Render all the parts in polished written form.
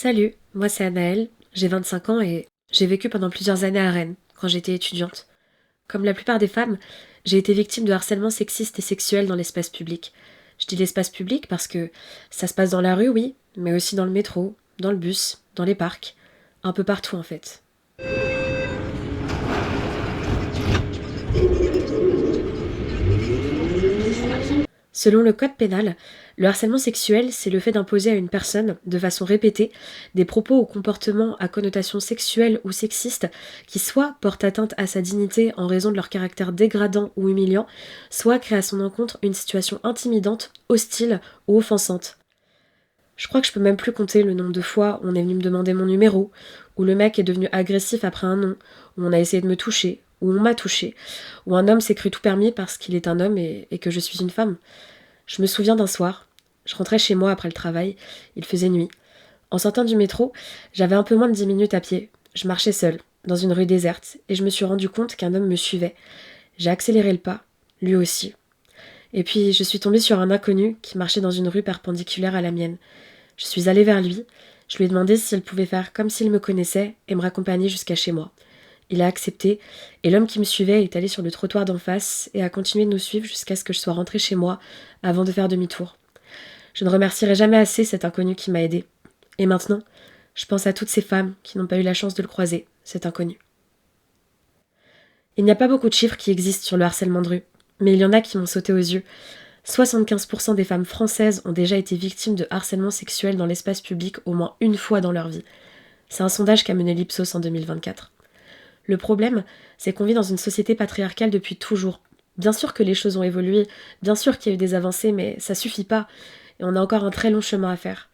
Salut, moi c'est Anaëlle, j'ai 25 ans et j'ai vécu pendant plusieurs années à Rennes, quand j'étais étudiante. Comme la plupart des femmes, j'ai été victime de harcèlement sexiste et sexuel dans l'espace public. Je dis l'espace public parce que ça se passe dans la rue, oui, mais aussi dans le métro, dans le bus, dans les parcs, un peu partout en fait. Selon le code pénal, le harcèlement sexuel, c'est le fait d'imposer à une personne, de façon répétée, des propos ou comportements à connotation sexuelle ou sexiste qui soit portent atteinte à sa dignité en raison de leur caractère dégradant ou humiliant, soit créent à son encontre une situation intimidante, hostile ou offensante. Je crois que je peux même plus compter le nombre de fois où on est venu me demander mon numéro, où le mec est devenu agressif après un nom, où on a essayé de me toucher, où on m'a touché, où un homme s'est cru tout permis parce qu'il est un homme et que je suis une femme. Je me souviens d'un soir, je rentrais chez moi après le travail, il faisait nuit. En sortant du métro, j'avais un peu moins de 10 minutes à pied. Je marchais seule, dans une rue déserte, et je me suis rendu compte qu'un homme me suivait. J'ai accéléré le pas, lui aussi. Et puis, je suis tombée sur un inconnu qui marchait dans une rue perpendiculaire à la mienne. Je suis allée vers lui, je lui ai demandé s'il pouvait faire comme s'il me connaissait et me raccompagner jusqu'à chez moi. Il a accepté, et l'homme qui me suivait est allé sur le trottoir d'en face et a continué de nous suivre jusqu'à ce que je sois rentrée chez moi avant de faire demi-tour. Je ne remercierai jamais assez cet inconnu qui m'a aidée. Et maintenant, je pense à toutes ces femmes qui n'ont pas eu la chance de le croiser, cet inconnu. Il n'y a pas beaucoup de chiffres qui existent sur le harcèlement de rue, mais il y en a qui m'ont sauté aux yeux. 75% des femmes françaises ont déjà été victimes de harcèlement sexuel dans l'espace public au moins une fois dans leur vie. C'est un sondage qu'a mené l'Ipsos en 2024. Le problème, c'est qu'on vit dans une société patriarcale depuis toujours. Bien sûr que les choses ont évolué, bien sûr qu'il y a eu des avancées, mais ça suffit pas, et on a encore un très long chemin à faire.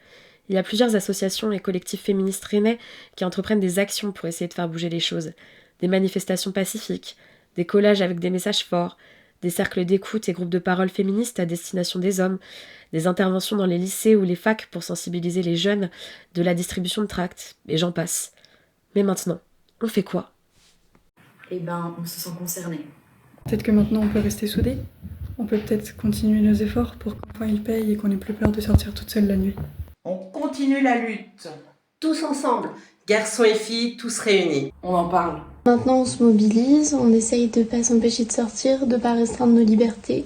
Il y a plusieurs associations et collectifs féministes rennais qui entreprennent des actions pour essayer de faire bouger les choses. Des manifestations pacifiques, des collages avec des messages forts, des cercles d'écoute et groupes de parole féministes à destination des hommes, des interventions dans les lycées ou les facs pour sensibiliser les jeunes, de la distribution de tracts, et j'en passe. Mais maintenant, on fait quoi ? On se sent concerné. Peut-être que maintenant on peut rester soudés. On peut peut-être continuer nos efforts pour qu'enfin il paye et qu'on n'ait plus peur de sortir toute seule la nuit. On continue la lutte. Tous ensemble. Garçons et filles, tous réunis. On en parle. Maintenant on se mobilise, on essaye de pas s'empêcher de sortir, de pas restreindre nos libertés,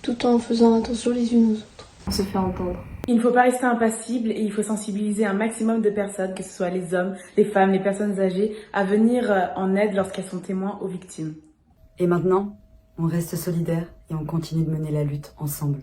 tout en faisant attention les unes aux autres. On se fait entendre. Il ne faut pas rester impassible et il faut sensibiliser un maximum de personnes, que ce soit les hommes, les femmes, les personnes âgées, à venir en aide lorsqu'elles sont témoins aux victimes. Et maintenant, on reste solidaires et on continue de mener la lutte ensemble.